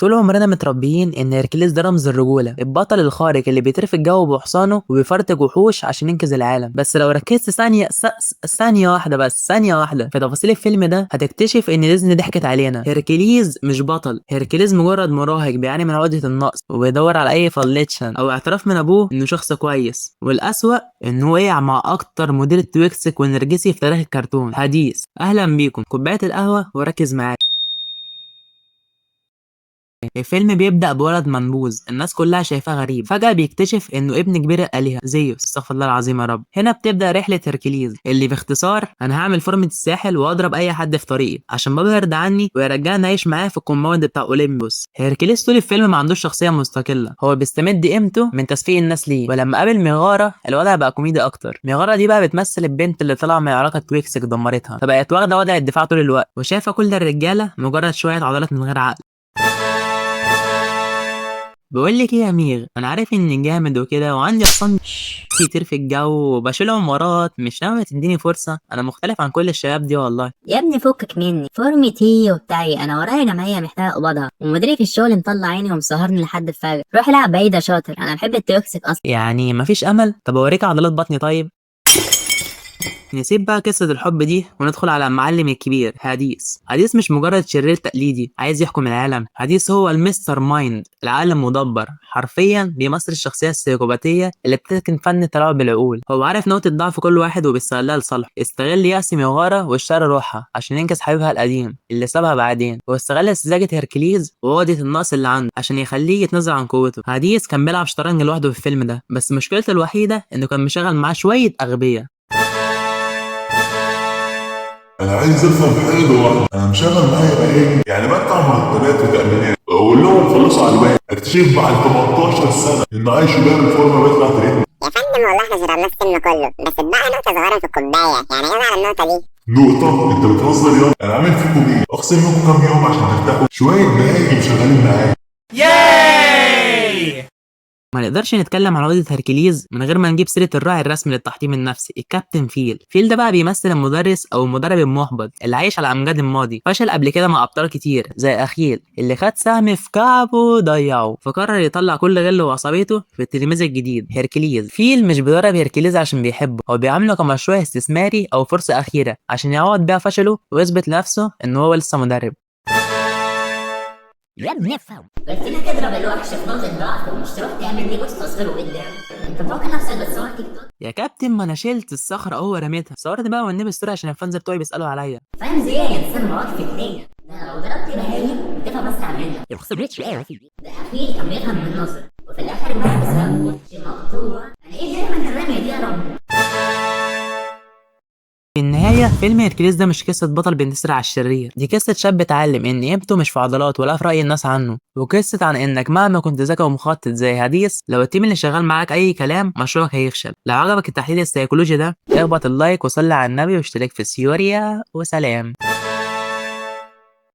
طول عمرنا متربيين ان هيركليس ده رمز الرجوله، البطل الخارق اللي بيطير في الجو بحصانه وبيفرتك وحوش عشان ينقذ العالم. بس لو ركزت ثانيه واحده، بس ثانيه واحده في تفاصيل الفيلم ده، هتكتشف ان ديزني ضحكت علينا. هيركليس مش بطل، هيركليس مجرد مراهق بيعاني من عقده النقص وبيدور على اي فاليتشن او اعتراف من ابوه انه شخص كويس. والاسوأ انه وقع مع اكتر مدير تويكسيك ونرجسي في تاريخ الكرتون. حديث اهلا بيكم، كوبايه القهوه وركز معايا. الفيلم بيبدأ بولد منبوذ الناس كلها شايفاه غريب، فجأة بيكتشف انه ابن كبير الآلهة زيوس، استغفر الله العظيم يا رب. هنا بتبدأ رحلة هيركليز اللي باختصار انا هعمل فورمة الساحل واضرب اي حد في طريقي عشان بابا يرضى عني ويرجعني اعيش معاه في الكومباوند بتاع اوليمبوس. هيركليز طول الفيلم ما عندوش شخصية مستقلة، هو بيستمد قيمته من تصفيق الناس ليه. ولما قابل ميغارا الوضع بقى كوميدي اكتر. ميغارا دي بقى بتمثل البنت اللي طالعه من علاقة تويكسيك دمرتها، فبقت واخدة وضع الدفاع طول الوقت وشايفة كل الرجالة مجرد شوية عضلات من غير عقل. بقول لك ايه يا امير، انا عارف اني جامد وكده وعندي اصلا كتير في الجو وبشيل عمارات، مش ناوي تديني فرصه؟ انا مختلف عن كل الشباب دي والله. يا ابني فكك مني، فورمتي وبتاعي انا ورايا جمعيه محتاجه اقبضها، ومديري في الشغل مطلع عيني ومسهرني لحد الفجر. روح العب بعيد يا شاطر، انا بحب التوكسيك اصلا. يعني مفيش امل؟ طب اوريك عضلات بطني طيب. نسيب بقى قصة الحب دي وندخل على المعلم الكبير هاديس. هاديس مش مجرد شرير تقليدي عايز يحكم العالم، هاديس هو المستر مايند، العالم مدبر. حرفيا بيمثل الشخصية السيكوباتية اللي بتتقن فن التلاعب بالعقول. هو عارف نقطة ضعف كل واحد وبيستغلها لصالحه. استغل يأس ميغارا واشترى روحها عشان ينقذ حبيبها القديم اللي سابها بعدين، واستغل سذاجة هيركليز وعقدة النقص اللي عنده عشان يخليه يتنازل عن قوته. هاديس كان بيلعب شطرنج لوحده في الفيلم ده، بس مشكلته الوحيدة انه كان مشغل معاه شوية أغبياء. انا عايز افهم حاجه واحده، انا مشغل معايا بقالي يعني بدفع مرتبات وتامينات، اقول لهم خلصوا على الواحد، اكتشف بعد 18 سنه ان عايش بيها الفورمه بيطلع ترند. يا فندم والله احنا شربناه السم كله، بس اتبقى نقطة صغيرة في الكوباية، يعني ايه على النقطة دي؟ نقطه؟ انت بتهزر يا انا عامل فيكم ايه؟ اقسم منكم كام يوم عشان ترتاحوا شويه بهايم شغالين معايا. ما نقدرش نتكلم عن عقدة هركليز من غير ما نجيب سيرة الراعي الرسمي للتحطيم النفسي، الكابتن فيل. فيل ده بقى بيمثل المدرس او المدرب المحبط اللي عايش على امجاد الماضي، فشل قبل كده مع ابطال كتير زي اخيل اللي خد سهم في كعبه ضيعه، فقرر يطلع كل غله وعصبيته في التلميذ الجديد هيركليز. فيل مش بيدرب هيركليز عشان بيحبه، هو بيعامله كمشروع استثماري او فرصة اخيرة عشان يعوض بيها فشله ويثبت لنفسه ان هو لسه مدرب. يا ابني افهم، قلت لك اضرب الوحش في نقطه ضعف ومش تروح تعمل لي بوست تصغيره قدام. انت فاكر نفسك بتصور تيك توك؟ يا كابتن ما انا شلت الصخرة اهو ورميتها، صورت بقى والنبي ستوري عشان الفانز بتوعي بيسألوا عليا. فاهم زي يا انسان مواقف الدنيا. ده لو ضربت بهايم تفهم بس عملنا ده اخيل كان بيفهم من النظر، وفي الاخر مات بسبب وش مقطوع. انا ايه دايما الرميه دي يا رب؟ في النهاية فيلم هيركليس ده مش قصة بطل بينتصر على الشرير، دي قصة شاب اتعلم ان قيمته مش في عضلات ولا في رأي الناس عنه، وقصة عن انك مهما كنت ذكي ومخطط زي هاديس، لو التيم اللي شغال معاك اي كلام مشروعك هيفشل. لو عجبك التحليل السيكولوجي ده اخبط اللايك وصلي على النبي واشترك في سيوريا وسلام.